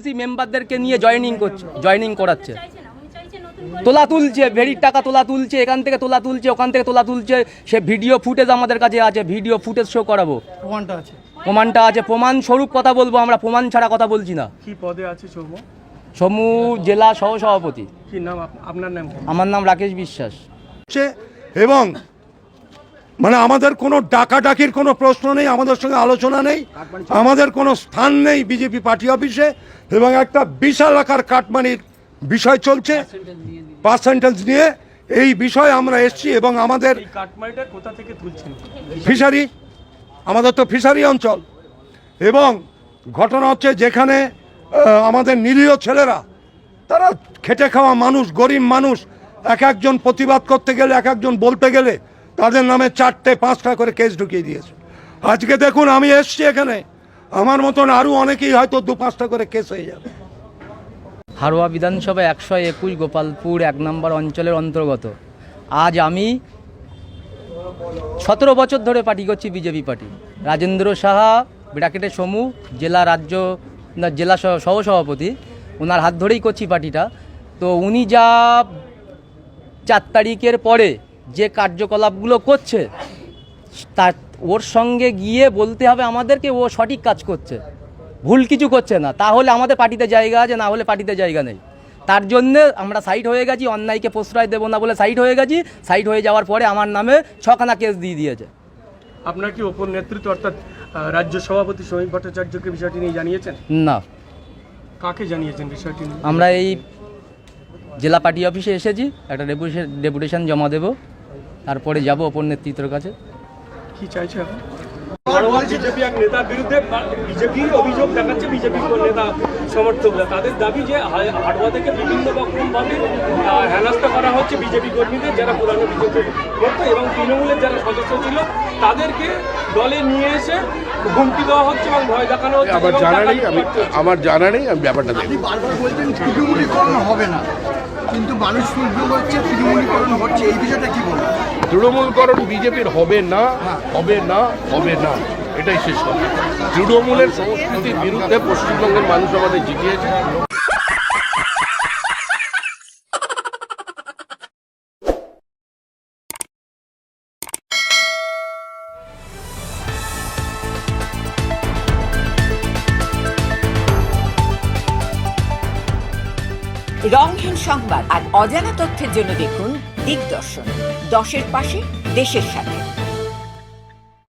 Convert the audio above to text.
TMC মেম্বারদেরকে নিয়ে joining করাচ্ছে, তোলা তুলছে, ভেরির টাকা তোলা তুলছে, এখান থেকে তোলা তুলছে, ওখান থেকে তোলা তুলছে। সে ভিডিও ফুটেজ আমাদের কাছে আছে, ভিডিও ফুটেজ শো করাবো, প্রমাণটা আছে, প্রমাণ স্বরূপ কথা বলবো আমরা, প্রমাণ ছাড়া কথা বলছি না। কি পদে আছে সমু জেলা সহসভাপতি। কি নাম আপনার? নাম? আমার নাম রাকেশ বিশ্বাস। এবং মানে আমাদের কোনো ডাকাডাকির কোনো প্রশ্ন নেই, আমাদের সঙ্গে আলোচনা নেই, আমাদের কোনো স্থান নেই বিজেপি পার্টি অফিসে, এবং একটা বিশাল আকার কাটমানির বিষয় চলছে পার্সেন্টেজ নিয়ে। এই বিষয়ে আমরা এসছি এবং আমাদের কাটমানিটা কোথা থেকে তুলছেন? ফিশারি, আমাদের তো ফিশারি অঞ্চল। এবং ঘটনা হচ্ছে যেখানে আমাদের নিরীহ ছেলেরা, তারা খেটে খাওয়া মানুষ, গরিব মানুষ, এক একজন প্রতিবাদ করতে গেলে, এক একজন বলতে গেলে তাদের নামে 4-5টা করে কেস ঢুকিয়ে দিয়েছে। আজকে দেখুন আমি এসছি এখানে, আমার মতন আরও অনেকেই হয়তো 2-5টা করে কেস হয়ে যাবে। হারোয়া বিধানসভা 121 গোপালপুর 1 নম্বর অঞ্চলের অন্তর্গত। আজ আমি 17 বছর ধরে পার্টি করছি, বিজেপি পার্টি। রাজেন্দ্র সাহা ব্র্যাকেটে সমু জেলা সহসভাপতি, ওনার হাত ধরেই করছি পার্টিটা। তো উনি যা 4 তারিখের পরে যে কার্যকলাপগুলো করছে, তার ওর সঙ্গে গিয়ে বলতে হবে আমাদেরকে ও সঠিক কাজ করছে, ভুল কিছু করছে না। তাহলে আমাদের পার্টিতে জায়গা আছে, না হলে পার্টিতে জায়গা নেই। তার জন্যে আমরা সাইড হয়ে গেছি, অন্যায়কে প্রশ্রয় দেবো না বলে সাইড হয়ে গেছি। সাইড হয়ে যাওয়ার পরে আমার নামে 6খানা কেস দিয়ে দিয়েছে। আপনার কি ওপর নেতৃত্ব অর্থাৎ রাজ্য সভাপতি সমীপ ভট্টাচার্যকে বিষয়টি নিয়ে জানিয়েছেন? না। কাকে জানিয়েছেন বিষয়টি নিয়ে? আমরা এই জেলা পার্টি অফিসে এসেছি, একটা ডেপুটেশন জমা দেব, তারপরে যাব ওপর নেতৃত্বের কাছে। কি চাইছে এখন? বিজেপি এক নেতার বিরুদ্ধে বিজেপির অভিযোগ দেখাচ্ছে, বিজেপি নেতা সমর্থকরা তাদের দাবি যে হাড়োয়া থেকে বিভিন্ন রকমভাবে হেনস্থা করা হচ্ছে বিজেপি কর্মীদের, যারা পুরানো বিজেপি করতো, এবং তৃণমূলের যারা সদস্য ছিল তাদেরকে দলে নিয়ে এসে হুমকি দেওয়া হচ্ছে এবং ভয় দেখানো হচ্ছে। আমার জানা নেই, আমি ব্যাপারটা দেখি। বারবার বলছেন তৃণমূলীকরণ হবে না, কিন্তু মানুষ সুযোগ হচ্ছে তৃণমূলীকরণ হচ্ছে, এই বিষয়টা কি বলবেন? তৃণমূলকরণ বিজেপির হবে না, হবে না, হবে না, এটাই শেষ কথা। তৃণমূলের সংস্কৃতির বিরুদ্ধে পশ্চিমবঙ্গের মানুষ আমাদের জিতিয়েছে। রংহীন সংবাদ আর অজানা তথ্যের জন্য দেখুন দিগদর্শন, 10-এর পাশে, দেশের সাথে।